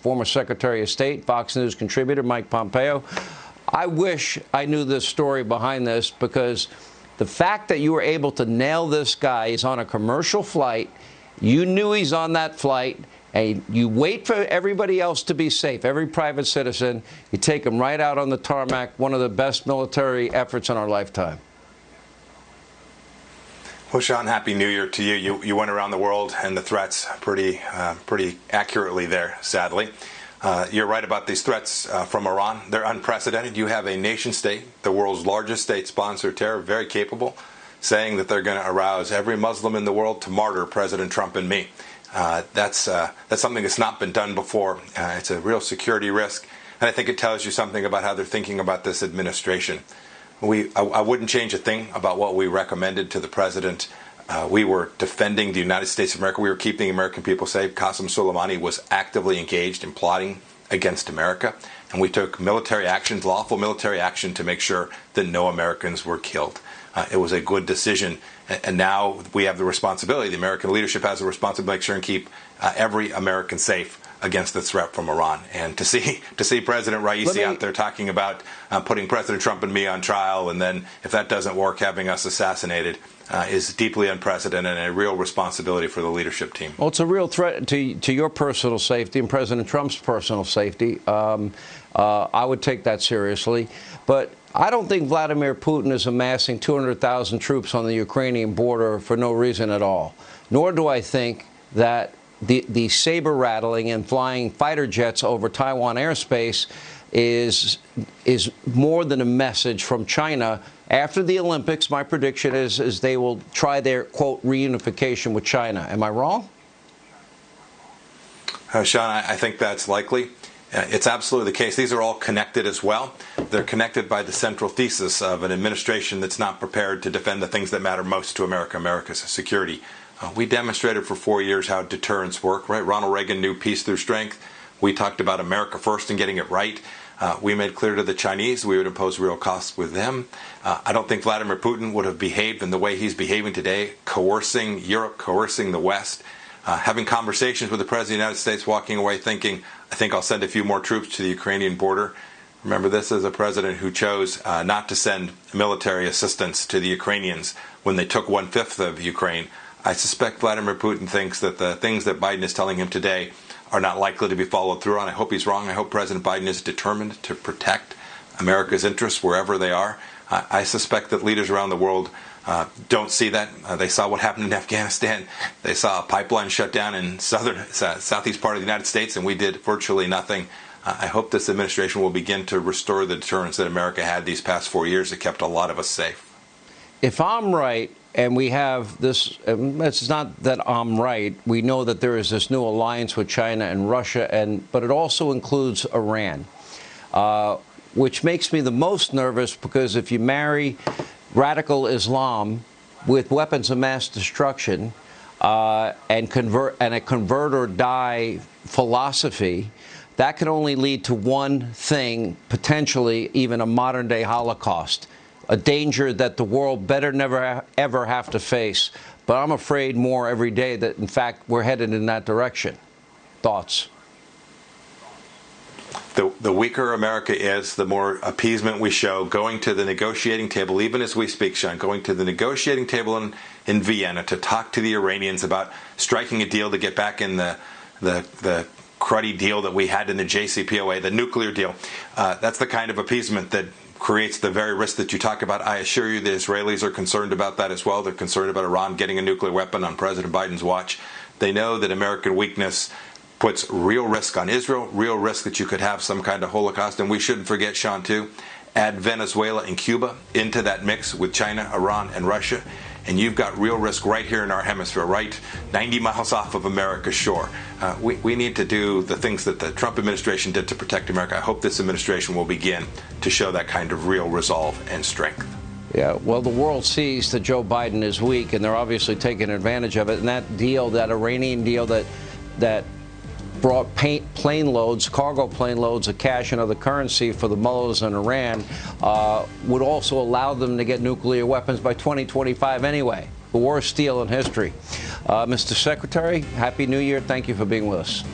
Former Secretary of State, Fox News contributor Mike Pompeo. I wish I knew the story behind this, because the fact that you were able to nail this guy, he's on a commercial flight, you knew he's on that flight, and you wait for everybody else to be safe, every private citizen, you take him right out on the tarmac, one of the best military efforts in our lifetime. Well, Sean, Happy New Year to you. You went around the world and the threats pretty accurately there, sadly. You're right about these threats from Iran. They're unprecedented. You have a nation state, the world's largest state sponsor of terror, very capable, saying that they're going to arouse every Muslim in the world to martyr President Trump and me. That's something that's not been done before. It's a real security risk, and I think it tells you something about how they're thinking about this administration. I wouldn't change a thing about what we recommended to the president. We were defending the United States of America. We were keeping the American people safe. Qasem Soleimani was actively engaged in plotting against America, and we took military actions, lawful military action, to make sure that no Americans were killed. It was a good decision, and now we have the responsibility. The American leadership has the responsibility to make sure and keep every American safe against the threat from Iran. And to see President Raisi out there talking about putting President Trump and me on trial, and then if that doesn't work, having us assassinated, is deeply unprecedented and a real responsibility for the leadership team. Well, it's a real threat to your personal safety and President Trump's personal safety. I would take that seriously. But I don't think Vladimir Putin is amassing 200,000 troops on the Ukrainian border for no reason at all. Nor do I think that the saber rattling and flying fighter jets over Taiwan airspace is more than a message from China. After the Olympics, my prediction is they will try their, quote, reunification with China. Am I wrong? Sean, I think that's likely. It's absolutely the case. These are all connected as well. They're connected by the central thesis of an administration that's not prepared to defend the things that matter most to America, America's security. We demonstrated for 4 years how deterrence work, right? Ronald Reagan knew peace through strength. We talked about America first and getting it right. We made clear to the Chinese we would impose real costs with them. I don't think Vladimir Putin would have behaved in the way he's behaving today, coercing Europe, coercing the West, having conversations with the President of the United States, walking away thinking, I think I'll send a few more troops to the Ukrainian border. Remember, this is a president who chose not to send military assistance to the Ukrainians when they took 1/5 of Ukraine. I suspect Vladimir Putin thinks that the things that Biden is telling him today are not likely to be followed through on. I hope he's wrong. I hope President Biden is determined to protect America's interests wherever they are. I suspect that leaders around the world don't see that. They saw what happened in Afghanistan. They saw a pipeline shut down in southeast part of the United States, and we did virtually nothing. I hope this administration will begin to restore the deterrence that America had these past 4 years that kept a lot of us safe. If I'm right, and we have this, it's not that I'm right, we know that there is this new alliance with China and Russia, but it also includes Iran, which makes me the most nervous, because if you marry radical Islam with weapons of mass destruction and a convert or die philosophy, that can only lead to one thing, potentially even a modern-day Holocaust. A danger that the world better never, ever have to face. But I'm afraid more every day that, in fact, we're headed in that direction. Thoughts? The weaker America is, the more appeasement we show, going to the negotiating table, even as we speak, Sean, going to the negotiating table in Vienna to talk to the Iranians about striking a deal to get back in the cruddy deal that we had in the JCPOA, the nuclear deal. That's the kind of appeasement that creates the very risk that you talk about. I assure you the Israelis are concerned about that as well. They're concerned about Iran getting a nuclear weapon on President Biden's watch. They know that American weakness puts real risk on Israel, real risk that you could have some kind of Holocaust. And we shouldn't forget, Sean, too, add Venezuela and Cuba into that mix with China, Iran, and Russia, and you've got real risk right here in our hemisphere, right 90 miles off of America's shore. We need to do the things that the Trump administration did to protect America. I hope this administration will begin to show that kind of real resolve and strength. Yeah, well, the world sees that Joe Biden is weak, and they're obviously taking advantage of it. And that deal, that Iranian deal that brought cargo plane loads of cash and other currency for the mullahs in Iran, would also allow them to get nuclear weapons by 2025 anyway. The worst deal in history. Mr. Secretary, Happy New Year. Thank you for being with us.